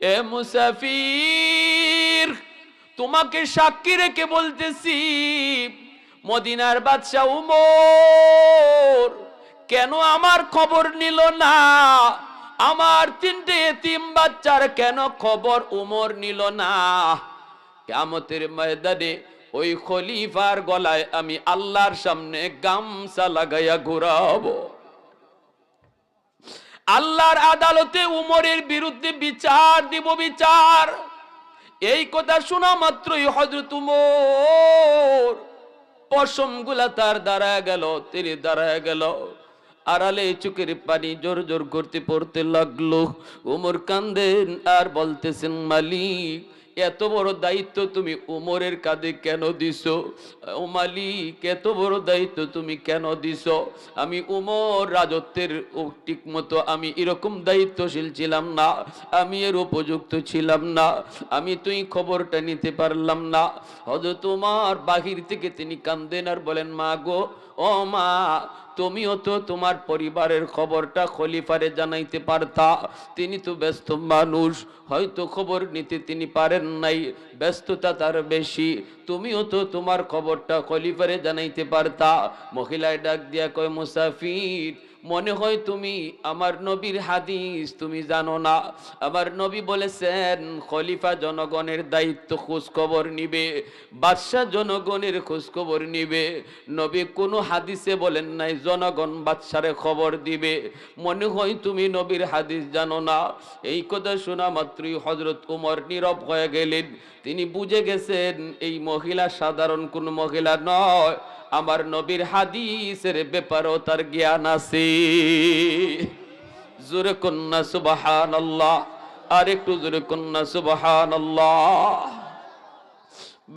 এ মুসাফির, তোমাকে সাক্ষী রেখে বলতেছি, মদিনার বাদশা উমর কেন আমার খবর নিল না? আমার 3টে এতিম বাচ্চার কেন খবর উমর নিল না? কিয়ামতের ময়দানে ওই খলিফার গলায় আমি আল্লাহর সামনে গামছা লাগাইয়া ঘুরাবো। আল্লাহর আদালতে উমরের বিরুদ্ধে বিচার দিব, বিচার। এই কথা শোনা মাত্রই হযরত উমর পশম গুলা তার দাঁড়ায় গেল, তিনি দাঁড়ায় গেল, আড়ালে চোখের পানি জোর জোর করতে পড়তে লাগলো। উমর কান্দেন আর বলতেছেন, মালিক, এত বড় দায়িত্ব তুমি উমরের কাঁধে কেন দিছো? ও মালিক, এত বড় দায়িত্ব তুমি কেন দিছো? আমি উমর রাজত্বের ঠিক মতো আমি এরকম দায়িত্বশীল ছিলাম না, আমি এর উপযুক্ত ছিলাম না, আমি তুই খবরটা নিতে পারলাম না। হযরত উমর বাহির থেকে তিনি কান্দেন আর বলেন, মা গো, ও মা, তুমিও তো তোমার পরিবারের খবরটা খলিফারে জানাইতে পারতা। তিনি তো ব্যস্ত মানুষ, হয়তো খবর নিতে তিনি পারেন নাই, ব্যস্ততা তার বেশি। তুমিও তো তোমার খবরটা খলিফারে জানাইতে পারতা। মহিলায় ডাক দিয়া কয়, মুসাফির, মনে হয় তুমি আমার নবীর হাদিস তুমি জানো না। আমার নবী বলেছেন, খলিফা জনগণের দায়িত্ব খোঁজ খবর নিবে, বাদশা জনগণের খোঁজ খবর নিবে। নবী কোনো হাদিসে বলেন নাই জনগণ বাদশারে খবর দিবে। মনে হয় তুমি নবীর হাদিস জানো না। এই কথা শোনা মাত্রই হযরত উমর নীরব হয়ে গেলেন। তিনি বুঝে গেছেন এই মহিলা সাধারণ কোন মহিলা নয়, আমার নবীর হাদিসের ব্যাপারেও তার জ্ঞান আছে। জোরে কন্যা সুবহানাল্লাহ, আর একটু জোরে কন্যা সুবহানাল্লাহ।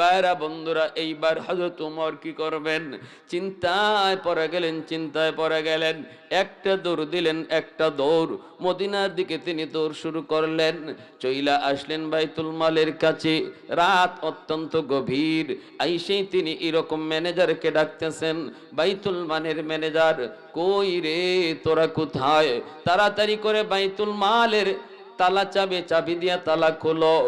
বাইরা বন্ধুরা, এইবার হযরত উমর কি করবেন? চিন্তায় পড়ে গেলেন, চিন্তায় পড়ে গেলেন। একটা দৌড় দিলেন, একটা দৌড় মদিনার দিকে তিনি দৌড় শুরু করলেন। চইলা আসলেন বাইতুল মালের কাছে। রাত অত্যন্ত গভীর। আইসেই তিনি এরকম ম্যানেজারকে ডাকতেছেন, বাইতুল মালের ম্যানেজার, কই রে তোরা কোথায়? তাড়াতাড়ি করে বাইতুল মালের তালা চাবি দিয়া তালা খোলো।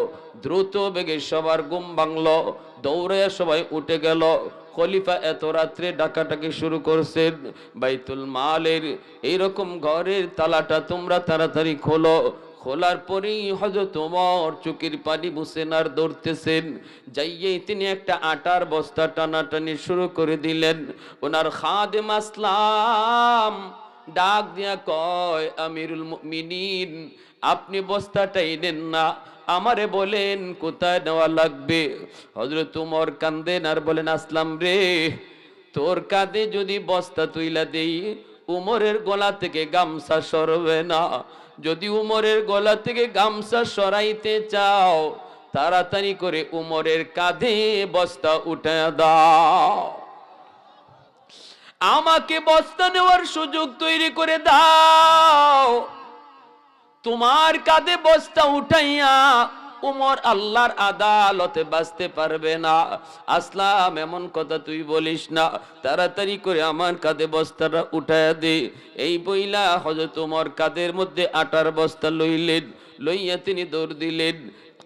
দ্রুত বেগে সবার ঘুম ভাঙলো, দৌড়ে সবাই উঠে গেল। খলিফা এত রাত্রে ডাকাটাকি শুরু করছেন, বাইতুল মালের এইরকম ঘরের তালাটা তোমরা তাড়াতাড়ি খোলো। খোলার পরেই হযরত ওমর চোখের পানি মুছেন আর দৌড়তেছেন। যাইয়েই তিনি একটা আটার বস্তা টানাটানি শুরু করে দিলেন। ওনার খাদেম আসলাম ডাক দিয়া কয়, আমিরুল মুমিনিন, আপনি বস্তাটাই নেন না, আমারে বলেন কোথায় নেওয়া লাগবে। হযরত উমর কান্দেন আর বলেন, আসলাম রে, তোর কাঁধে যদি বস্তা তুইলা দেই, উমরের গলা থেকে গামছা সরবে না। যদি উমরের গলা থেকে গামছা সরাইতে চাও, তাড়াতাড়ি করে উমরের কাঁধে বস্তা উঠায়া দাও, আমাকে বস্তা নেওয়ার সুযোগ তৈরি করে দাও। তোমার কাঁধে বস্তা উঠাইয়া উমর আল্লাহর আদালতে বাঁচতে পারবে না। আসলাম, এমন কথা তুই বলিস না, তাড়াতাড়ি করে আমার কাঁধে বস্তাটা উঠাইয়া দে। এই বইলা হযরত উমর কাঁধের মধ্যে আটার বস্তা লইলেন। লইয়া তিনি দৌড় দিলেন।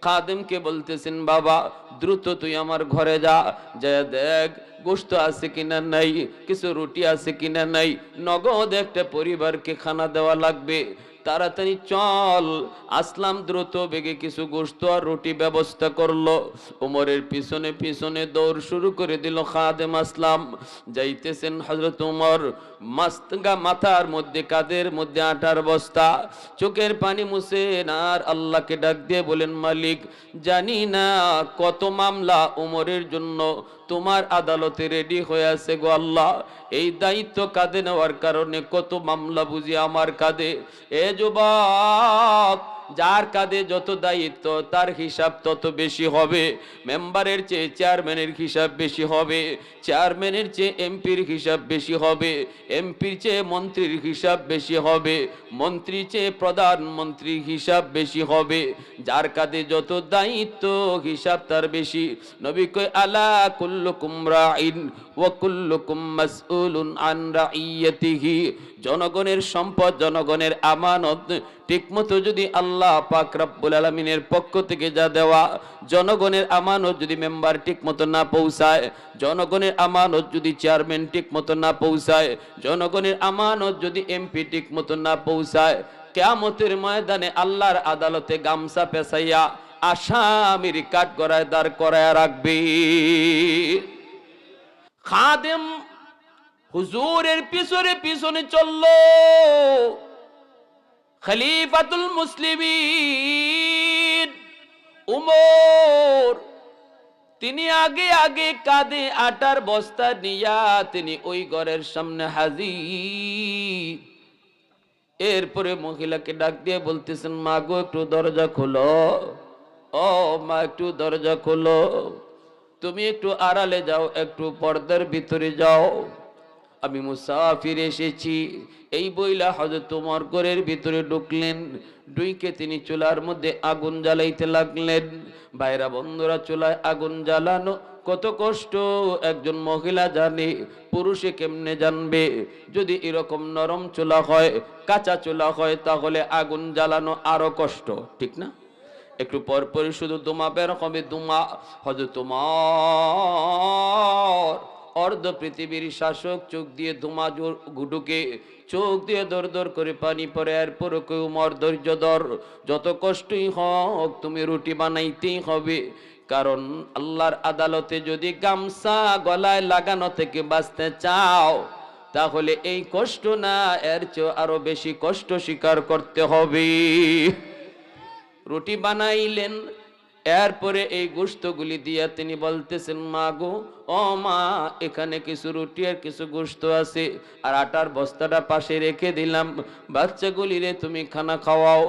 খাদেমকে বলতেছেন, বাবা দ্রুত তুই আমার ঘরে যা, যা দেখ গোশত আছে কিনা নাই, কিছু রুটি আছে কিনা নাই, নগদ একটা পরিবারকে খানা দেওয়া লাগবে, তাড়াতাড়ি চল। আসলাম দ্রুত বেগে কিছু গোশত আর রুটি ব্যবস্থা করলো। উমরের পিছনে পিছনে দৌড় শুরু করে দিল খাদেম আসলাম। যাইতেছেন হযরত উমর, মাথার মধ্যে কাঁধের মধ্যে আটার বস্তা, চোখের পানি মুছেন আর আল্লাহকে ডাক দিয়ে বলেন, মালিক, জানি না কত মামলা উমরের জন্য তোমার আদালতে রেডি হয়ে আছে গো আল্লাহ। এই দায়িত্ব কাঁধে নেওয়ার কারণে কত মামলা বুঝি আমার কাঁধে। এ যুবক, যার কাঁধে যত দায়িত্ব তার হিসাব তত বেশি হবে। মেম্বারের চেয়ে চেয়ারম্যানের হিসাব বেশি হবে, চেয়ারম্যানের চেয়ে এমপির হিসাব বেশি হবে, এমপির চেয়ে মন্ত্রীর হিসাব বেশি হবে, মন্ত্রীর চেয়ে প্রধানমন্ত্রীর হিসাব বেশি হবে। যার কাঁধে যত দায়িত্ব হিসাব তার বেশি। নবী কয়, আলা কুল্লুকুম রাইন ওয়া কুল্লুকুম মাসউলুন আন রাইয়াতিহি। জনগণের সম্পদ, জনগণের আমানত ঠিকমতো যদি আল্লাহ পাক রব্বুল আলামিনের পক্ষ থেকে যা দেওয়া, জনগণের আমানত যদি মেম্বার ঠিকমতো না পৌঁছায়, জনগণের আমানত যদি চেয়ারম্যান ঠিকমতো না পৌঁছায়, জনগণের আমানত যদি এমপি ঠিকমতো না পৌঁছায়, কিয়ামতের ময়দানে আল্লাহর আদালতে গামছা পেছাইয়া আসামির কাঠগড়ায় দাঁড় করায় রাখবে। খাদেম হুজুরের পিছনে পিছনে চললো, খলিফাতুল মুসলিমিন উমর তিনি আগে আগে কাঁধে আটার বস্তা নিয়া তিনি ওই ঘরের সামনে হাজির। এরপরে মহিলাকে ডাক দিয়ে বলতেছেন, মা গো একটু দরজা খোলো, ও মা একটু দরজা খোলো, তুমি একটু আড়ালে যাও, একটু পর্দার ভিতরে যাও, আমি মুসাফির এসেছি। এই বইলা হযরত ওমর ঘরের ভিতরে ঢুকলেন। ঢুকে তিনি চুলার মধ্যে আগুন জ্বালাইতে লাগলেন। ভাইরা বন্ধুরা, চুলায় আগুন জ্বালানো কত কষ্ট একজন মহিলা জানে, পুরুষে কেমনে জানবে? যদি এরকম নরম চুলা হয়, কাঁচা চুলা হয়, তাহলে আগুন জ্বালানো আরো কষ্ট, ঠিক না? একটু পর পর শুধু দুমা বের হবে, দুমা। হযরত ওমর অর্ধ পৃথিবীর শাসক, চোখ দিয়ে ধুমা ঢুকে, চোখ দিয়ে দর দর করে পানি পড়ে। এরপর কেউ উমর ধৈর্য ধর, যত কষ্টই হোক তুমি রুটি বানাইতেই হবে, কারণ আল্লাহর আদালতে যদি গামছা গলায় লাগানো থেকে বাঁচতে চাও, তাহলে এই কষ্ট না, এর চেয়ে আরো বেশি কষ্ট স্বীকার করতে হবে। রুটি বানাইলেন। এরপরে এই গোশতগুলি দিয়া তিনি বলতেছেন, মা গো, ও মা, এখানে কিছু রুটি আর কিছু গোশত আছে, আর আটার বস্তাটা পাশে রেখে দিলাম, বাচ্চাগুলিরে তুমি খানা খাওয়াও।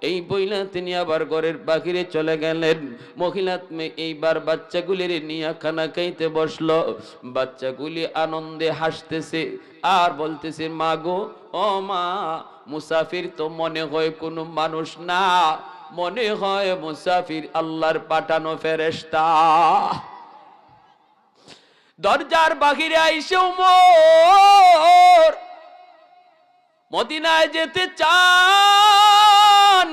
এই বইলা তিনি আবার ঘরের বাহিরে চলে গেলেন। মহিলা এইবার বাচ্চাগুলিরে নিয়ে খানা খাইতে বসলো। বাচ্চাগুলি আনন্দে হাসতেছে আর বলতেছে, মা গো, ও মা, মুসাফির তো মনে হয় কোনো মানুষ না, মনে হয় মুসাফির আল্লাহর পাঠানো ফেরেশতা। দরজার বাহিরে আইসে উমর মদিনায় যেতে চান।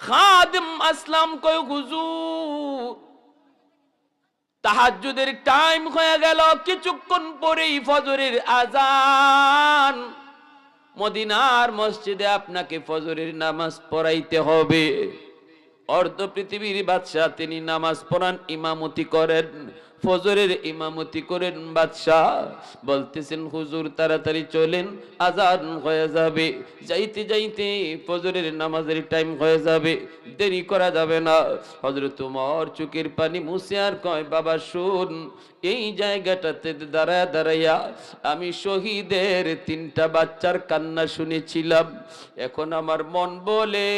খাদেম আসলাম কয়, হুজুর তাহাজ্জুদের টাইম হয়ে গেল, কিছুক্ষণ পরেই ফজরের আজান, মদিনার মসজিদে আপনাকে ফজরের নামাজ পড়াইতে হবে। অর্ধ পৃথিবীর বাদশাহ, তিনি নামাজ পড়ান, ইমামতি করেন, ফজরের ইমামতি করেন বাদশাহ। বলতেছেন, হুজুর তাড়াতাড়ি চলেন, আজান হয়ে যাবে, যাইতে যাইতে ফজরের নামাজের টাইম হয়ে যাবে, দেরি করা যাবে না। হযরত ওমর চোখের পানি মুছে আর কয়, বাবা শুন, এই জায়গাটাতে দাঁড়ায় দাঁড়াইয়া আমি শহীদের 3টা বাচ্চার কান্না শুনেছিলাম। এখন আমার মন বলে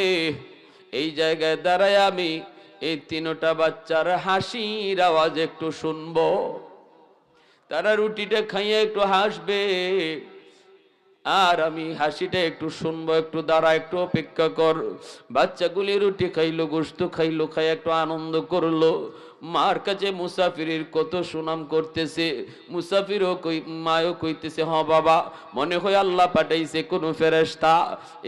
এই জায়গায় দাঁড়ায় আমি এই 3টা বাচ্চার হাসির আওয়াজ একটু শুনবো, তারা রুটিটা খাইয়া একটু হাসবে, আর আমি হাসিটা একটু শুনবো, একটু দাঁড়া, একটু অপেক্ষা কর। বাচ্চাগুলি রুটি খাইলো, গোশত খাইলো, খাই একটু আনন্দ করলো। মার কাছে মুসাফিরের কত সুনাম করতেছে, মুসাফিরও কই, মায়ও কইতেছে, হ বাবা, মনে হয় আল্লাহ পাঠাইছে কোনো ফেরেশতা।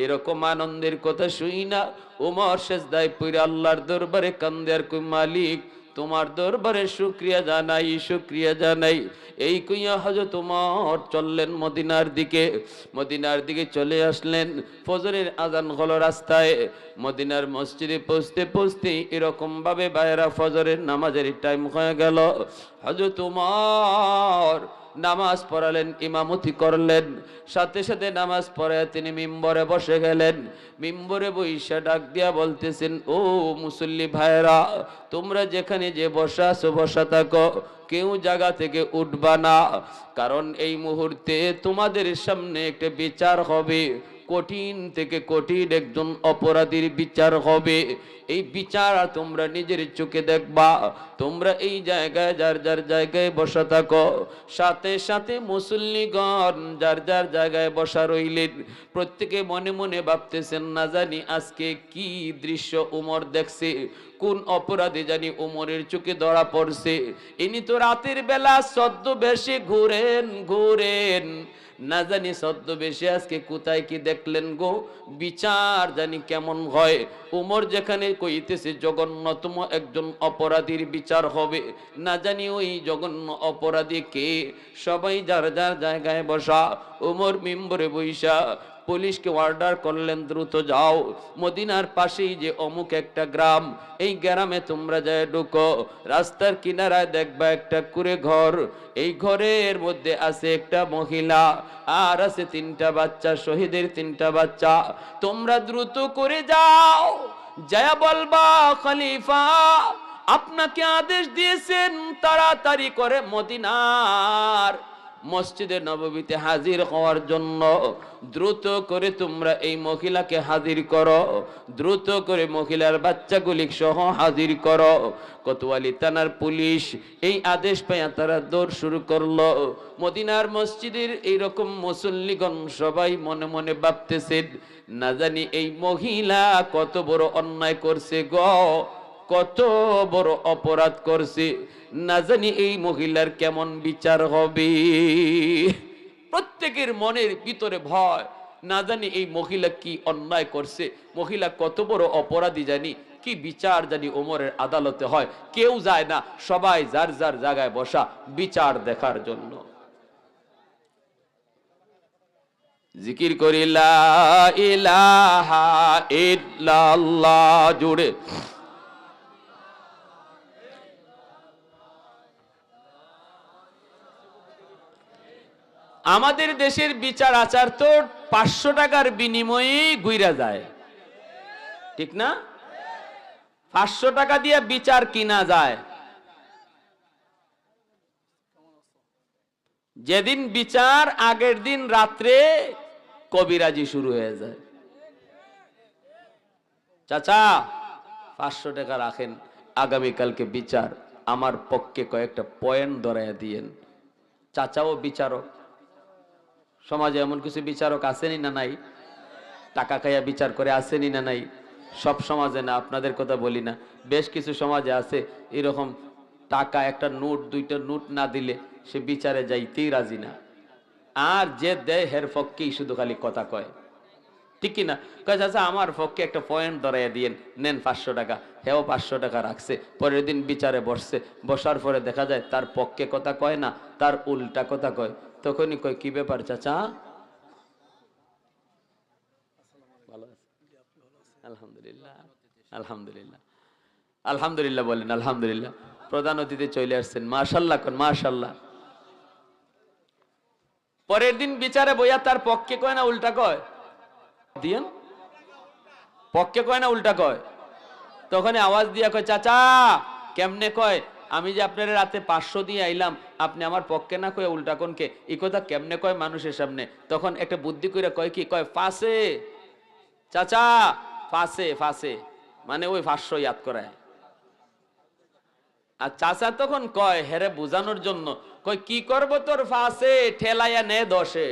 এরকম আনন্দের কথা শুই না ওমর সেজদায় পড়ে আল্লাহর দরবারে কান্দে আর কই, মালিক তোমার দরবারে শুকরিয়া জানাই, শুকরিয়া জানাই। এই কইয়া হযরত ওমর চললেন মদিনার দিকে। মদিনার দিকে চলে আসলেন। ফজরের আজান হলো রাস্তায়। মদিনার মসজিদে পৌঁছতে পৌঁছতে এরকম ভাবে বাইরা ফজরের নামাজের টাইম হয়ে গেল। হযরত ওমর নামাজ পড়ালেন, ইমামতি করলেন, সাথে সাথে নামাজ পড়ে তিনি মিম্বরে বসে গেলেন। মিম্বরে বইসা ডাক দিয়া বলতেছেন, ও মুসল্লি ভাইরা, তোমরা যেখানে যে বসা আছো বসা থাকো, কেউ জায়গা থেকে উঠবা না, কারণ এই মুহূর্তে তোমাদের সামনে একটা বিচার হবে, কঠিন থেকে কঠিন একজন অপরাধীর বিচার হবে। এই বিচার তোমরা নিজের চোখে দেখবা। তোমরা এই জায়গায় যার যার জায়গায় বসা থাকো। সাথে সাথে মুসল্লিগণ যার যার জায়গায় বসা রইলেন। প্রত্যেকে মনে মনে ভাবতেছেন, না জানি আজকে কি দৃশ্য উমর দেখছে, কোন অপরাধী জানি উমরের চোখে ধরা পড়ছে। ইনি তো রাতের বেলা ছদ্মবেশে ঘুরেন ঘুরেন, না জানি ছদ্মবেশে আজকে কোথায় কি দেখলেন গো, বিচার জানি কেমন হয়। উমর যেখানে কইতেছে জঘন্যতম একজন অপরাধীর বিচার হবে, না জানি ওই জঘন্য অপরাধী কে। সবাই যার যার জায়গায় বসা। উমর মিম্বরে বইসা পুলিশকে অর্ডার করলেন, দ্রুত যাও, মদিনার পাশেই যে অমুক একটা গ্রাম, এই গ্রামে তোমরা যায় ঢুকো, রাস্তার কিনারায় দেখবা একটা কুঁড়ে ঘর, এই ঘরের মধ্যে আছে একটা মহিলা আর আছে 3টা বাচ্চা, শহীদের 3টা বাচ্চা। তোমরা দ্রুত করে যাও, যায় বলবা খলিফা আপনাকে আদেশ দিয়েছেন তাড়াতাড়ি করে মদিনার মসজিদে নববীতে হাজির হওয়ার জন্য। দ্রুত করে তোমরা এই মহিলাকে হাজির করো, দ্রুত করে মহিলার বাচ্চাগুলি সহ হাজির করো। কোতোয়ালি থানার পুলিশ এই আদেশ পেয়ে তারা দৌড় শুরু করলো। মদিনার মসজিদের এইরকম মুসল্লিগণ সবাই মনে মনে ভাবতেছেন, না জানি এই মহিলা কত বড় অন্যায় করছে গো, কত বড় অপরাধ করছে, না জানি এই মহিলার কেমন বিচার হবে। প্রত্যেকের মনের ভিতরে ভয়, না জানি এই মহিলা কি অন্যায় করছে, মহিলা কত বড় অপরাধী, জানি কি বিচার জানি ওমরের আদালতে হয়। কেউ যায় না, সবাই যার যার জায়গায় বসা বিচার দেখার জন্য। জিকির করি লা ইলাহা ইল্লাল্লাহ জুড়ে। আমাদের দেশের বিচার আচার তো 500 টাকার বিনিময়ে গুইরা যায়, ঠিক না? 500 টাকা দিয়ে বিচার কিনা যায়। যেদিন বিচার আগের দিন রাত্রে কবিরাজি শুরু হয়ে যায়। চাচা 500 টাকা রাখেন, আগামীকালকে বিচার, আমার পক্ষে কয়েকটা পয়েন্ট ধরাইয়া দিয়েন। চাচাও বিচারক, সমাজে এমন কিছু বিচারক আসেনি না নাই? টাকা খাইয়া বিচার করে আসেনি না নাই? সব সমাজে না, আপনাদের কথা বলি না, বেশ কিছু সমাজে আছে এরকম, টাকা একটা নোট 2টা নোট না দিলে সে বিচারে যাইতেই রাজি না। আর যে দেয় হের পক্ষেই শুধু খালি কথা কয়, ঠিক কিনা? কয় চাচা আমার পক্ষে একটা পয়েন্ট ধরাইয়া দিয়েন, নেন 500 টাকা। হেও 500 টাকা রাখছে, পরের দিন বিচারে বসছে, বসার পরে দেখা যায় তার পক্ষে কথা কয় না, তার উল্টা কথা কয়। তখনই কয় কি ব্যাপার চাচা? ভালো আছে? আলহামদুলিল্লাহ, আলহামদুলিল্লাহ, আলহামদুলিল্লাহ বলেন আলহামদুলিল্লাহ। প্রধান অতিথি চলে আসছেন, মাশাআল্লাহ কোন মাশাআল্লাহ। পরের দিন বিচারে বইয়া তার পক্ষে কয় না উল্টা কয়? দিয়েন পক্ষে কয় না উল্টা কয়? তখন আওয়াজ দিয়া কয় চাচা কেমনে কয়? আমি যে আপনার রাতে 500 দিয়ে আইলাম, আপনি আমার পক্ষে না কয়ে উল্টা কোনকে, এই কথা কেমনে কয় মানুষের সামনে? তখন একটা বুদ্ধি করে কয় কি, কয় ফাঁসে চাচা, ফাঁসে ফাঁসে, মানে ওই 500 ইয়াদ করায়। আর চাচা তখন কয় হেরে বুঝানোর জন্য, কয় কি করব তোর ফাঁসে, ঠেলাইয়া নে 10-এ।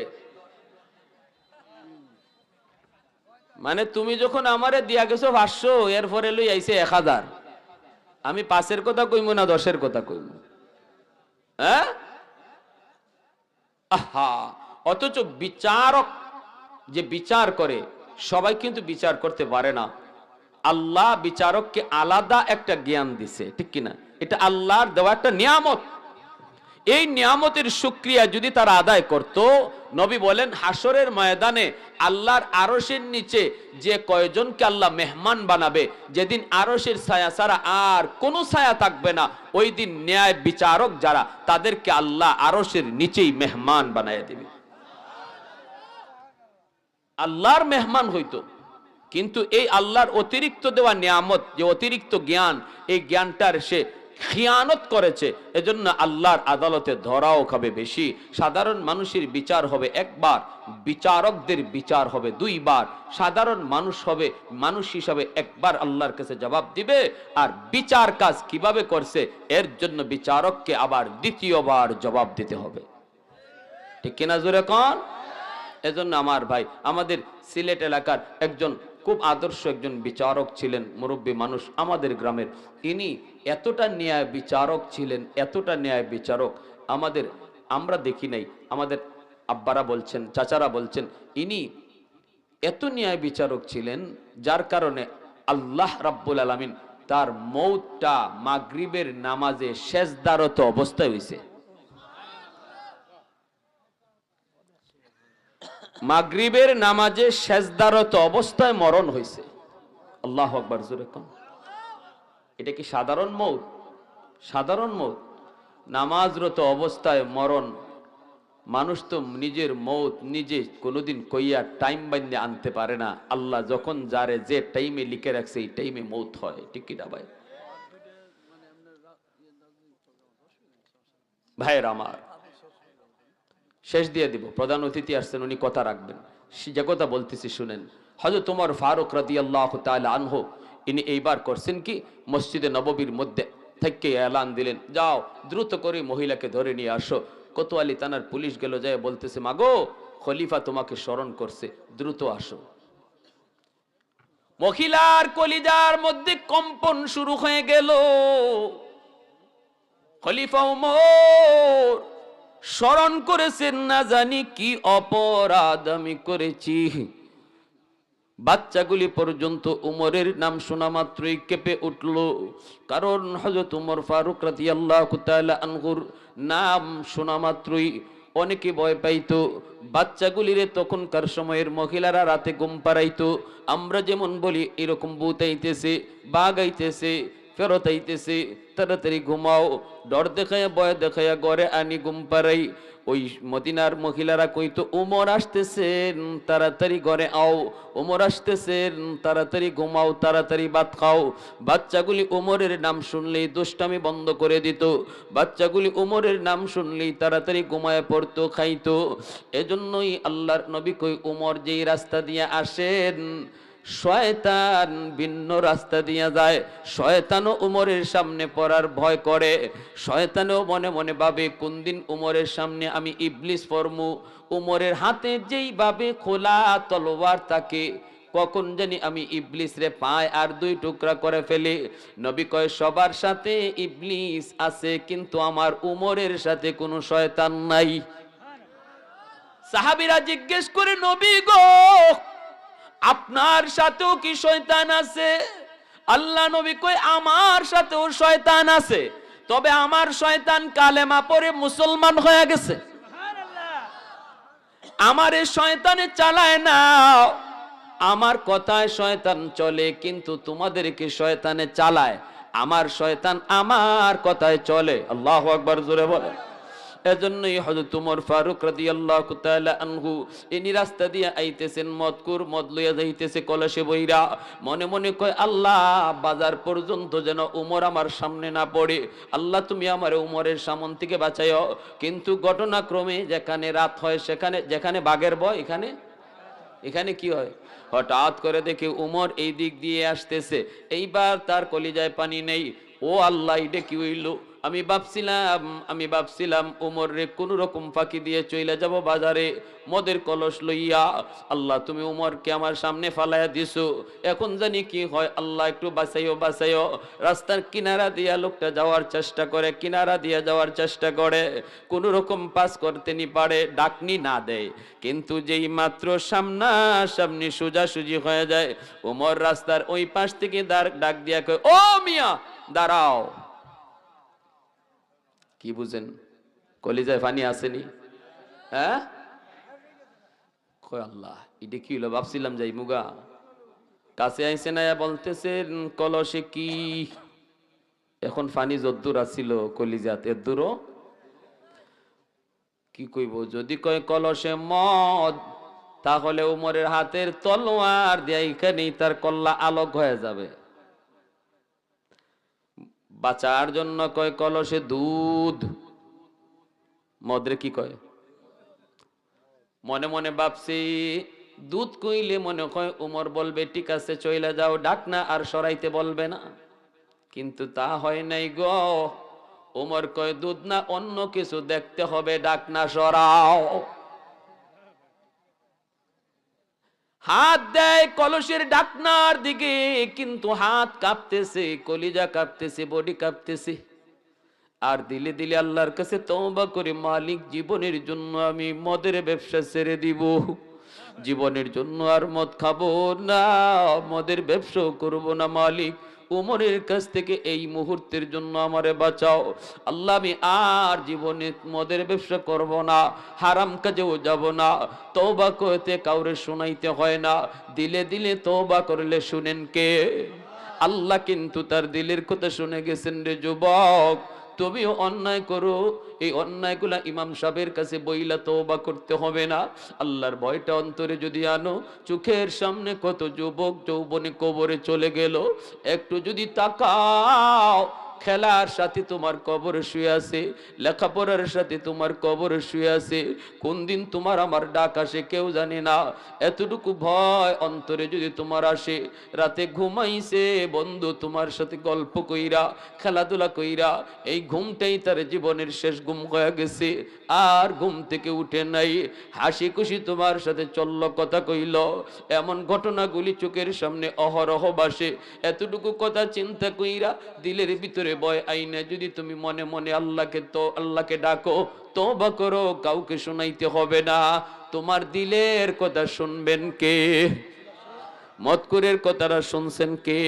মানে তুমি যখন আমারে দিয়া গেছো 500, এরপরে লই আইছে 1000, আমি 5-এর কথা কইব না 10-এর কথা কইব? হ্যাঁ, আহা। অথচ বিচারক যে বিচার করে, সবাই কিন্তু বিচার করতে পারে না। আল্লাহ বিচারককে আলাদা একটা জ্ঞান দিছে, ঠিক কিনা? এটা আল্লাহর দেওয়া একটা নিয়ামত। এই নিয়ামতের শুকরিয়া যদি তারা আদায় করত, নবী বলেন হাসরের ময়দানে আল্লাহর আরশের নিচে যে কয়জনকে আল্লাহ মেহমান বানাবে, যেদিন আরশের ছায়া ছাড়া আর কোনো ছায়া থাকবে না, ওই দিন ন্যায় বিচারক যারা, তাদেরকে আল্লাহ আরশের নিচেই মেহমান বানায় দিবে। আল্লাহর মেহমান হইতো। কিন্তু এই আল্লাহর অতিরিক্ত দেওয়া নিয়ামত, যে অতিরিক্ত জ্ঞান, এই জ্ঞানটার সে খিয়ানত করেছে, এজন্য আল্লাহর আদালতে ধরাও খাবে বেশি। সাধারণ মানুষের বিচার হবে একবার, বিচারকদের বিচার হবে 2 বার। সাধারণ মানুষ হবে, মানুষ হিসাবে একবার আল্লাহর কাছে জবাব দিবে, আর বিচার কাজ কিভাবে করছে এর জন্য বিচারককে আবার 2য়-বার জবাব দিতে হবে, ঠিক কিনা জোরে কোন? এজন্য আমার ভাই, আমাদের সিলেট এলাকার একজন খুব আদর্শ একজন বিচারক ছিলেন, মুরব্বী মানুষ আমাদের গ্রামের। ইনি এতটা ন্যায় বিচারক ছিলেন, এতটা ন্যায় বিচারক আমরা দেখি নাই। আমাদের আব্বারা বলছেন, চাচারা বলছেন, ইনি এত ন্যায় বিচারক ছিলেন যার কারণে আল্লাহ রাব্বুল আলামিন তার মৌতটা মাগরিবের নামাজে সেজদারত অবস্থায় হইছে। মাগরিবের নামাজে সেজদারত অবস্থায় মরণ হইছে। আল্লাহু আকবার, জোরে কোন। এটা কি সাধারণ মৌত? সাধারণ মৌত? নামাজরত অবস্থায় মরণ। মানুষ তো নিজের মৌত নিজে কোনোদিন কইয়া টাইম বাইন্দে আনতে পারে না। আল্লাহ যখন যারে যে টাইমে লিখে রাখছে এই টাইমে মৌত হয়, ঠিক কি না ভাই? ভাইয়ের আমার, শেষ দিয়ে দিব। প্রধান অতিথি আসছেন, উনি কথা রাখবেন। যে কথা বলতেছি শুনেন। হযরত ওমর ফারুক রাদিয়াল্লাহু তাআলা আনহু ইনি এইবার করছেন কি, মসজিদে নববীর মধ্যে থেকে এলান দিলেন, যাও দ্রুত করে মহিলাকে ধরে নিয়ে আসো। কোতোয়ালি থানার পুলিশ গেল, যায় বলতেছে, মাগো খলিফা তোমাকে স্মরণ করছে, দ্রুত আসো। মহিলার কলিজার মধ্যে কম্পন শুরু হয়ে গেল। খলিফা ওমর স্মরণ করেছেন, না জানি কি অপরাধ আমি করেছি। বাচ্চাগুলি পর্যন্ত উমরের নাম শোনা মাত্রই কেঁপে উঠল। কারণ হযরত উমর ফারুক রাদিয়াল্লাহু তাআলা আনহুর নাম শোনা মাত্রই অনেকে ভয় পাইতো। বাচ্চাগুলিরে তখনকার সময়ের মহিলারা রাতে ঘুম পাড়াইতো। আমরা যেমন বলি এরকম ভূত আইতেছে, বাঘ আইতেছে, ফেরত আইতেছে, তাড়াতাড়ি ঘুমাও, ডর দেখাইয়া ভয় দেখাইয়া ঘরে আনি ঘুম পাড়াই। ওই মদিনার মহিলারা কইতো, উমর আসতেছেন তাড়াতাড়ি ঘরে আও, উমর আসতেছেন তাড়াতাড়ি ঘুমাও, তাড়াতাড়ি ভাত খাও। বাচ্চাগুলি উমরের নাম শুনলেই দুষ্টামি বন্ধ করে দিত। বাচ্চাগুলি উমরের নাম শুনলেই তাড়াতাড়ি ঘুমায় পড়তো, খাইতো। এজন্যই আল্লাহর নবী কই, উমর যেই রাস্তা দিয়ে আসেন শয়তান ভিন্ন রাস্তা দিয়ে যায়। শয়তানও উমরের সামনে পড়ার ভয় করে। শয়তানও মনে মনে ভাবে, কোন দিন উমরের সামনে আমি ইবলিস ফরমু। উমরের হাতে যেইভাবে খোলা তলোয়ার থাকে, কখন জানি আমি ইবলিস রে পায় আর দুই টুকরা করে ফেলে। নবী কয়, সবার সাথে ইবলিস আছে, কিন্তু আমার উমরের সাথে কোনো শয়তান নাই। সাহাবীরা জিজ্ঞেস করে, নবী গো আপনার সাথেও কি শয়তান আছে? আল্লাহ নবী কয়, আমার সাথেও শয়তান আছে, তবে আমার শয়তান কালেমা পড়ে মুসলমান হয়ে গেছে। আমার এই শয়তানে চালায় না, আমার কথায় শয়তান চলে, কিন্তু তোমাদেরকে শয়তানে চালায়। আমার শয়তান আমার কথায় চলে। আল্লাহু আকবার, জোরে বলে। এজন্যই হযরত ওমর ফারুক রাদিয়াল্লাহু তাআলা আনহু ইনি রাস্তা দিয়ে আইতেছেন, মদকুর মদ লইয়া যাইতেছে কলসে বইরা। মনে মনে কয়, আল্লাহ বাজার পর্যন্ত যেন উমর আমার সামনে না পড়ে। আল্লাহ তুমি আমার উমরের সামন থেকে বাঁচাইও। কিন্তু ঘটনাক্রমে যেখানে রাত হয়, সেখানে যেখানে বাঘের ভয়, এখানে কি হয়, হঠাৎ করে দেখে উমর এই দিক দিয়ে আসতেছে। এইবার তার কলিজায় পানি নেই। ও আল্লাহ, এটা কি হইল? আমি ভাবছিলাম উমর রে কোন রকম ফাঁকি দিয়ে চলে যাব বাজারে মদের কলস লইয়া। আল্লাহ তুমি উমরকে আমার সামনে ফালাইয়া দিছো, এখন জানি কি হয়। আল্লাহ একটু বাঁচাইও। রাস্তার কিনারা দিয়া লোকটা যাওয়ার চেষ্টা করে, কিনারা দিয়া যাওয়ার চেষ্টা করে, কোন রকম পাস করতে নি পারে, ডাকনি না দেয়। কিন্তু যেই মাত্র সামনাসামনি সোজাসুজি হয়ে যায়, উমর রাস্তার ওই পাশ থেকে ডাক দিয়া কয়, ও মিয়া দাঁড়াও। কি বুঝেন? কলিজায় পানি আসেনি? হ্যাঁ, কয় আল্লাহ এটা কি হলো, ভাবছিলাম যাই মুগা। কাছে আইসে না, বলতেছেন কলসে কি, এখন পানি যদ্দুর আসছিল কলিজাত এদ্দুরও কি কইব। যদি কয় কলসে মদ, তাহলে উমরের হাতের তলোয়ার দিয়ে এখানেই তার কল্লা আলোক হয়ে যাবে। বাঁচার জন্য কয় কলসে দুধ, মদরে কি কয়? মনে মনে ভাবছি দুধ কইলে মনে হয় উমর বলবে ঠিক আছে চইলা যাও, ডাক না আর সরাইতে বলবে না। কিন্তু তা হয় নাই গো। উমর কয় দুধ না, অন্য কিছু দেখতে হবে, ডাক না সরাও। হাত দেয় কলসের ডাকনার দিকে, কিন্তু হাত কাঁপতেছে, কলিজা কাঁপতেছে, বডি কাঁপতেছে। আর দিলে দিলে আল্লাহর কাছে তওবা করে, মালিক জীবনের জন্য আমি মদের ব্যবসা ছেড়ে দিব, জীবনের জন্য আর মদ খাবো না, মদের ব্যবসাও করব না, মালিক উমরের কাছ থেকে এই মুহূর্তের জন্য আমারে বাঁচাও। আল্লাহ আমি আর জীবনে মদের ব্যবসা করব না, হারাম কাজেও যাব না। তওবা করতে কাউরে শোনাইতে হয় না, দিলে দিলে তওবা করলে শুনেন কে? আল্লাহ কিন্তু তার দিলের কথা শুনে গেছেন রে যুবক। তুমিও অন্যায় করো, এই অন্যায়গুলা ইমাম সাহেবের কাছে বইলা তওবা করতে হবে না। আল্লাহর ভয়টা অন্তরে যদি আনো, চোখের সামনে কত যুবক যৌবনে কবরে চলে গেল, একটু যদি তাকাও, খেলার সাথে তোমার কবরে শুয়ে আছে, লেখাপড়ার সাথে তোমার কবরে শুয়ে আছে, কোন দিন তোমার আমার ডাক আসে কেউ জানে না। এতটুকু ভয় অন্তরে যদি তোমার আসে, রাতে ঘুমাইছে বন্ধু তোমার সাথে গল্প কইরা খেলাধুলা কইরা, এই ঘুমটাই তার জীবনের শেষ ঘুম হয়ে গেছে, আর ঘুম থেকে উঠে নাই, হাসি খুশি তোমার সাথে চলল, কথা কইল, এমন ঘটনাগুলি চোখের সামনে অহরহ বাসে। এতটুকু কথা চিন্তা কইরা দিলের ভিতরে ভয় আইনা যদি তুমি মনে মনে আল্লাহকে ডাকো, তওবা করো, কাউকে শোনাইতে হবে না। তোমার দিলের কথা শুনবেন কে? মদকুরের কথাটা শুনছেন কে?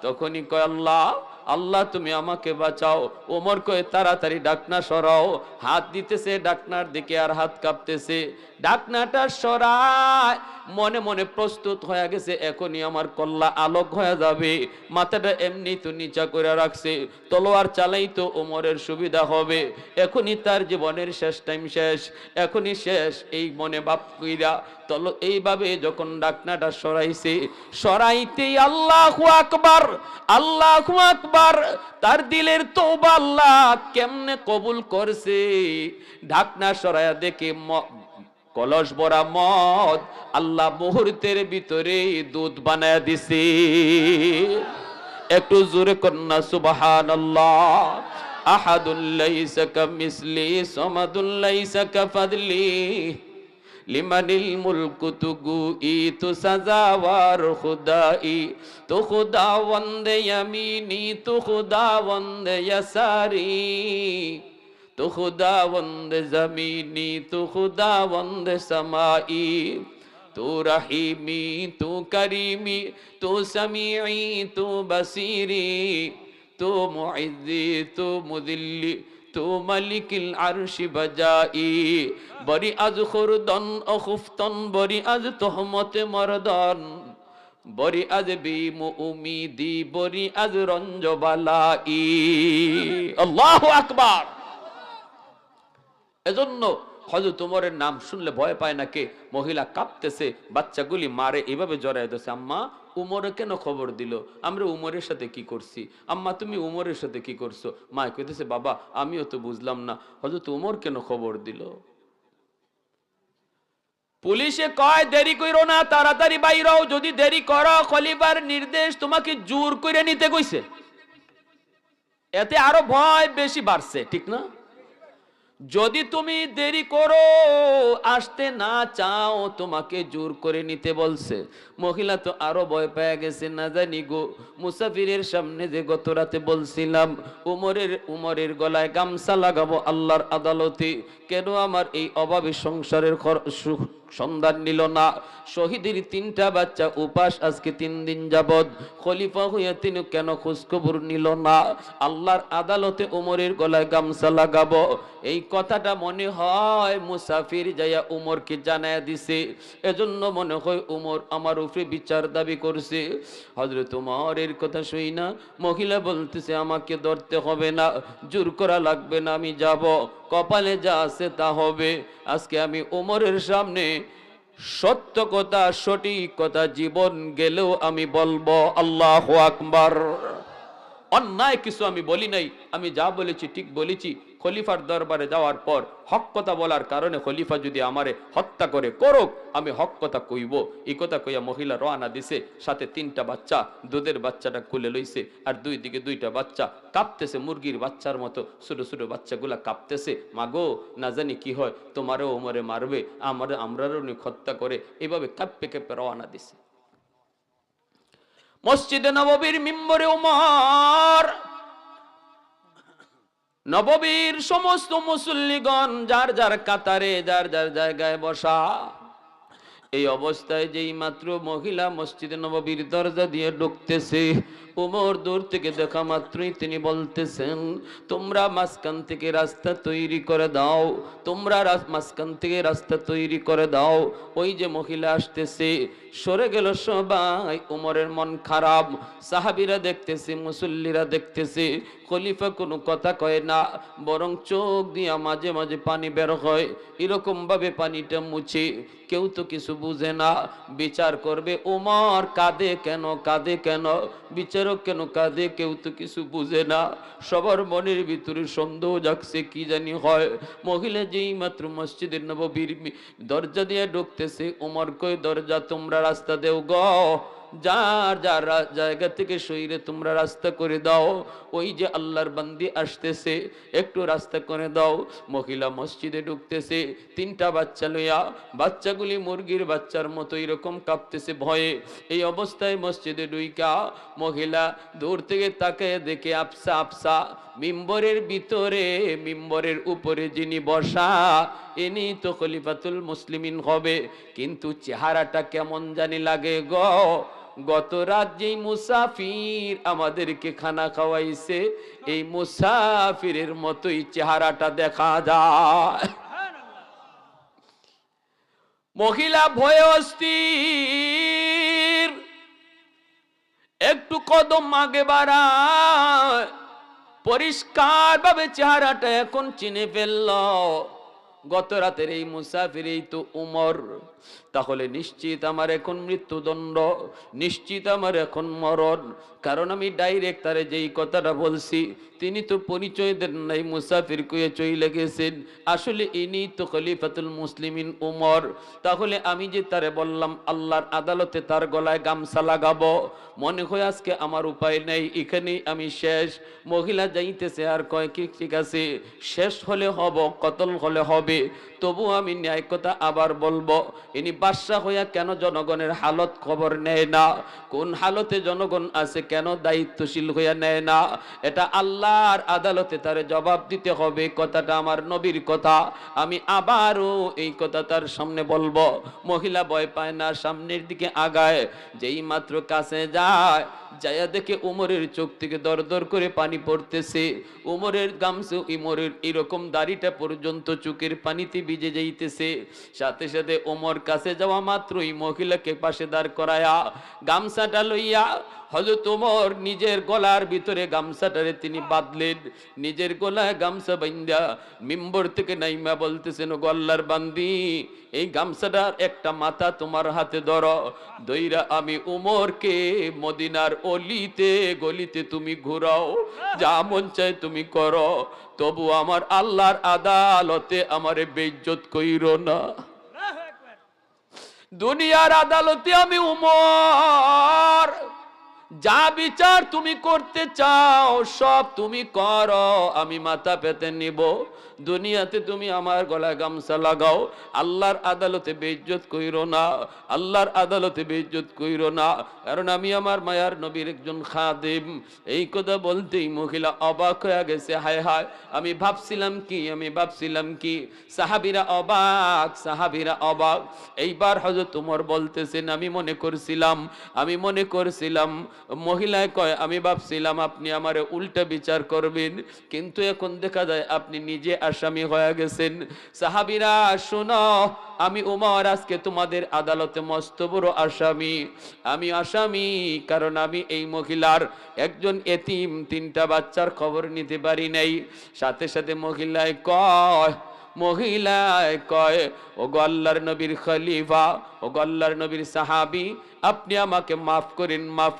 তখনই কয় আল্লাহ, আল্লাহ তুমি আমাকে বাঁচাও। ওমর কয় তাড়াতাড়ি ডাকনা সরাও। হাত দিতেছে ডাকনার দিকে আর হাত কাঁপতেছে, ডাকনাটা সরায়, মনে মনে প্রস্তুত হয়ে গেছে এখনই আমার কল্লা আলোক হয়ে যাবে। মাথাটা এমনি তো নিচা করে রাখছে, তলোয়ার চালাই তো ওমরের সুবিধা হবে, এখনই তার জীবনের শেষ টাইম শেষ, এখনই শেষ, এই মনে বাপ কইরা এইভাবে যখন ডাকনাটা সরাইছে, সরাইতেই আল্লাহু আকবার, আল্লাহু আকবার, তার দিলের তওবা আল্লাহ কেমনে কবুল করছে। ঢাকনা সরায়া দেখে কলস ভরা মদ আল্লাহ মুহূর্তের ভিতরে দুধ বানায়া দিছে। একটু জোরে কন্যা সুবহানাল্লাহ। আহাদুল লাইসা কামিসলি সামাদুল লাইসা কাফাদলি লিমানিল মুলকু তুগুই তু সাজাওয়ার খুদাই, তু খুদাওয়ান্দে ইয়ামিনি তু খুদাওয়ান্দে ইয়াসারি, তু খুদাওয়ান্দে জমিনি তু খুদাওয়ান্দে সামাই, তু রহিমি তু করিমি তু সামিঈ তু বসিরি, তু মুইজ্জি তু মুদিল্লি তু মালিকিল আরশি বাজাই, বরি আজ খুরদন অখুফতন, বরি আজ তোহমতে মরদন, বরি আজ বিমু উমিদি, বরি আজ রঞ্জবালাই। আল্লাহু আকবার। এজন্য হযরত ওমরের নাম শুনলে ভয় পায় না কে? মহিলা কাঁপতেছে, বাচ্চাগুলি মারে এভাবে জড়ায় দিয়েছে। আম্মা উমরে কেন খবর দিল? আমরা উমরের সাথে কি করছি? আম্মা তুমি উমরের সাথে কি করছো? মা কইতেছে বাবা আমিও তো বুঝলাম না, হযরত উমর কেন খবর দিল? পুলিশে কয় দেরি কইরো না, তাড়াতাড়ি বাইর হও, যদি দেরি করো খলিফার নির্দেশ তোমাকে জোর করে নিতে কইছে। এতে আরো ভয় বেশি বাড়ছে, ঠিক না? যদি তুমি দেরি করো, আসতে না চাও, তোমাকে জোর করে নিতে বলছে। মহিলা তো আরো ভয় পেয়ে গেছে, না জানি গো মুসাফিরের সামনে যে গত রাতে বলছিলাম উমরের গলায় গামছা লাগাবো আল্লাহর আদালতে, কেন আমার এই অভাবী সংসারের সন্ধান নিল না? শহীদের 3টা বাচ্চা উপাস আজকে 3 দিন যাবত, খলিফা হইয়া তিনি কেন খোঁজখবর নিল না? আল্লাহর আদালতে উমরের গলায় গামছা লাগাবো, এই কথাটা মনে হয় মুসাফির যাইয়া উমরকে জানায়া দিছে। এজন্য মনে হয় উমর আমার উপরে বিচার দাবি করছে। হযরত উমরের কথা শুই না মহিলা বলতেছে আমাকে ধরতে হবে না, জোর করা লাগবে না, আমি যাব, কপালে যা আছে তা হবে। আজকে আমি উমরের সামনে সত্য কথা, সঠিক কথা, জীবন গেলেও আমি বলবো আল্লাহু আকবার। অন্যায় কিছু আমি বলি নাই, আমি যা বলেছি ঠিক বলেছি। খলিফার দরবারে যাওয়ার পর হক কথা বলার কারণে খলিফা যদি আমারে হত্যা করে করুক, আমি হক কথা কইব। এই কথা কইয়া মহিলা রওনা দিছে, সাথে 3টা বাচ্চা, দুধের বাচ্চাটা কুলে লইছে, আর 2 দিকে 2টা বাচ্চা কাঁপতেছে, মুরগির বাচ্চার মতো ছোট ছোট বাচ্চাগুলা কাঁপতেছে। মাগো না জানি কি হয়, তোমারও ওমরে মারবে, আমরারও হত্যা করে, এভাবে কাঁপে কাঁপে রওনা দিছে। মসজিদে নববীর মিম্বরে উমর নববীর সমস্ত মুসল্লিগণ যার যার কাতারে যার যার জায়গায় বসা। এই অবস্থায় যেই মাত্র মহিলা মসজিদে নববীর দরজা দিয়ে ঢুকতেছে, ওমর দূর থেকে দেখা মাত্রই তিনি বলতেছেন, তোমরা মাঝখান থেকে রাস্তা তৈরি করে দাও, তোমরা মাঝখান থেকে রাস্তা তৈরি করে দাও। ওই যে মহিলা আসতেছে, সরে গেল সবাই। ওমরের মন খারাপ, সাহাবীরা দেখতেছে, মুসল্লিরা দেখতেছে। খলিফা কোনো কথা কয় না, বরং চোখ দিয়া মাঝে মাঝে পানি বের হয়, এরকম ভাবে পানিটা মুছে। কেউ তো কিছু বুঝে না, বিচার করবে ওমর কাঁদে কেন, কাঁদে কেন, বিচারক কেন কাঁদে, কেউ তো কিছু বুঝে না। সবার মনের ভিতরে সন্দেহ জাগছে, কি জানি হয়। মহিলা যেই মাত্র মসজিদের নববীর দরজা দিয়ে ঢুকতেছে, ওমর কয়, দরজা তোমরা রাস্তা দেও গ, যার যার জায়গা থেকে সইরে তোমরা রাস্তা করে দাও। ওই যে আল্লাহর বান্দি আসতেছে, একটু রাস্তা করে দাও। মহিলা মসজিদে ঢুকতেছে, তিনটা বাচ্চা লইয়া, বাচ্চাগুলি মুরগির বাচ্চার মতো এরকম কাঁপতেছে ভয়ে। এই অবস্থায় মসজিদে ঢুইকা মহিলা দূর থেকে তাকে দেখে আফসা আফসা, মিম্বরের ভিতরে মিম্বরের উপরে যিনি বসা, ইনি তো খলিফাতুল মুসলিমিন হবে, কিন্তু চেহারাটা কেমন জানি লাগে গো। গত রাত যেই মুসাফির আমাদেরকে খানা খাওয়াইছে, এই মুসাফিরের মতোই চেহারাটা দেখা যায়। মহিলা ভয়ে অস্থির, একটু কদম আগে বাড়ায়, পরিষ্কার ভাবে চেহারাটা এখন চিনে ফেলল। গত রাতের এই মুসাফির, এই তো উমর। তাহলে নিশ্চিত আমার এখন মৃত্যুদণ্ড, নিশ্চিত আমার এখন মরণ। কারণ আমি ডাইরেক্ট তারে যেই কথাটা বলছি, তিনি তো পরিচয় দেন নাই, মুসাফির কয়ে চলে গেছেন। আসলে ইনি তো খলিফাতুল মুসলিমিন উমর। তাহলে আমি যে তারে বললাম আল্লাহর আদালতে তার গলায় গামছা লাগাবো, মনে হয় আজকে আমার উপায় নেই, এখানেই আমি শেষ। মহিলা যাইতেছে আর কয়, কি ঠিক আছে, শেষ হলে হব, কতল হলে হবে, তবু আমি ন্যায় কথা আবার বলবো। ইনি বাদশা হইয়া কেন জনগণের হালত খবর নেয় না, কোন হালতে জনগণ আছে, কেন দায়িত্বশীল হইয়া নেয় না, এটা আল্লাহর আদালতে তারে জবাব দিতে হবে। কথাটা আমার নবীর কথা, আমি আবারও এই কথা তার সামনে বলবো। মহিলা ভয় পায় না, সামনের দিকে আগায়। যেই মাত্র কাছে যায়, যায়া দেখে উমরের চোখ থেকে দর দর করে পানি পড়তেছে। উমরের গামছা, উমরের এরকম দাড়িটা পর্যন্ত চোখের পানিতে ভিজে যাইতেছে। সাথে সাথে ওমর কাছে যাওয়া মাত্রই মহিলাকে পাশে দাঁড় করায়া গামছাটা লইয়া হযরত ওমর নিজের গলার ভিতরে গামছাটারে তিনি বাঁধলেন। নিজের গলায় গামছা বাঁধা মিম্বর থেকে নাইমা বলতেছেন, ও আল্লাহর বান্দি, এই গামছাটার একটা মাথা তোমার হাতে ধরো, দইরা আমি উমরকে মদিনার অলিতে গলিতে তুমি ঘুরাও, যা মন চায় তুমি করো, তবু আমার আল্লাহর আদালতে আমারে বেইজ্জত কইরো না। দুনিয়ার আদালতে আমি উমর, যা বিচার তুমি করতে চাও সব তুমি করো, আমি মাথা পেতে নিব। দুনিয়াতে তুমি আমার গলায় গামছা লাগাও, আল্লাহর আদালতে বেইজ্জত কইরো না, আল্লাহর আদালতে বেইজ্জত কইরো না, কারণ আমি আমার মায়ার নবীর একজন খাদিম। এই কথা বলতেই মহিলা অবাক হয়ে গেছে। হায় হায়, আমি ভাবছিলাম কি, আমি ভাবছিলাম কি। সাহাবীরা অবাক, সাহাবীরা অবাক। এইবার হযরত ওমর বলতেছেন, আমি মনে করছিলাম। মহিলায় কয়, আমি ভাবছিলাম আপনি আমারে উল্টা বিচার করবেন, কিন্তু এখন দেখা যায় আপনি নিজে আসামি হয়ে গেছেন। সাহাবীরা শোনো, আমি ওমর আজকে তোমাদের আদালতে মস্ত বড় আসামি। আমি আসামি কারণ আমি এই মহিলার একজন এতিম, তিনটা বাচ্চার খবর নিতে পারি নাই। সাথে সাথে মহিলায় কয়, ও গো আল্লাহর নবীর খলিফা, ও গো আল্লাহর নবীর সাহাবী, আপনি আমাকে মাফ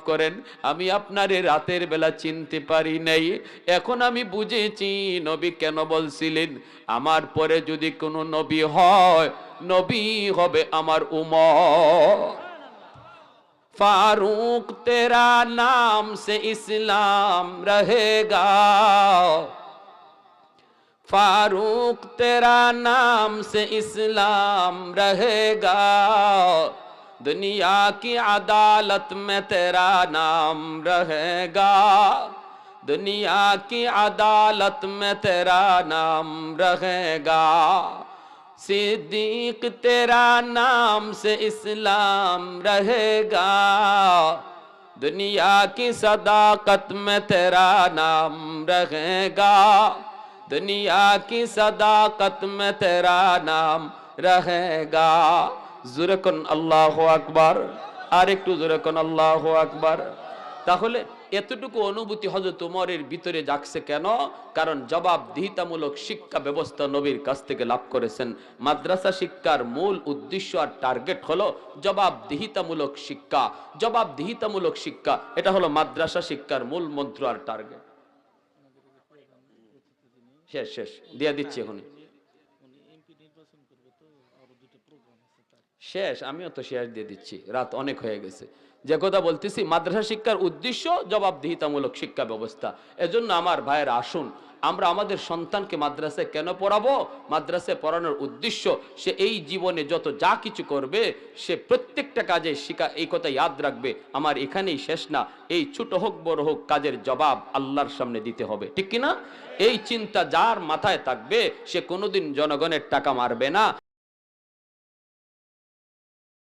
করেন, আমি আপনারে রাতের বেলা চিনতে পারি নাই। এখন আমি বুঝেছি নবী কেন বলছিলেন আমার পরে যদি কোনো নবী হয়, নবী হবে আমার উমর। फारूक तेरा नाम से इस्लाम रहेगा, फारूक तेरा नाम से इस्लाम रहेगा, दुनिया की अदालत में तेरा नाम रहेगा, दुनिया की अदालत में तेरा नाम रहेगा, सिद्दीक तेरा नाम से इस्लाम रहेगा, दुनिया की सदाकत में तेरा नाम रहेगा, दुनिया की सदाकत में तेरा नाम रहेगा। জোরে কোন আল্লাহু আকবার, আর একটু জোরে কোন আল্লাহু আকবার। তাহলে এতটুকু অনুভূতি হযরত ওমরের ভিতরে জাগছে কেন? কারণ জবাবদিহিতামূলক শিক্ষা ব্যবস্থা নবীর কাছ থেকে লাভ করেছেন। মাদ্রাসা শিক্ষার মূল উদ্দেশ্য আর টার্গেট হলো জবাবদিহিতামূলক শিক্ষা। জবাবদিহিতামূলক শিক্ষা এটা হলো মাদ্রাসা শিক্ষার মূল মন্ত্র আর টার্গেট। শেষ শেষ দিয়ে দিচ্ছি এখন শেষ, আমিও তো শেষ দিয়ে দিচ্ছি, রাত অনেক হয়ে গেছে। যে কথা বলতেছি, মাদ্রাসা শিক্ষার উদ্দেশ্য জবাবদিহিতামূলক শিক্ষা ব্যবস্থা। এজন্য আমার ভাইয়েরা আসুন, আমরা আমাদের সন্তানকে মাদ্রাসায় কেন পড়াবো? মাদ্রাসায় পড়ানোর উদ্দেশ্য সে এই জীবনে যত যা কিছু করবে সে প্রত্যেকটা কাজে শিখা, এই কথা ইয়াদ রাখবে আমার এখানেই শেষ না, এই ছোট হোক বড় হোক কাজের জবাব আল্লাহর সামনে দিতে হবে, ঠিক কিনা? এই চিন্তা যার মাথায় থাকবে সে কোনোদিন জনগণের টাকা মারবে না।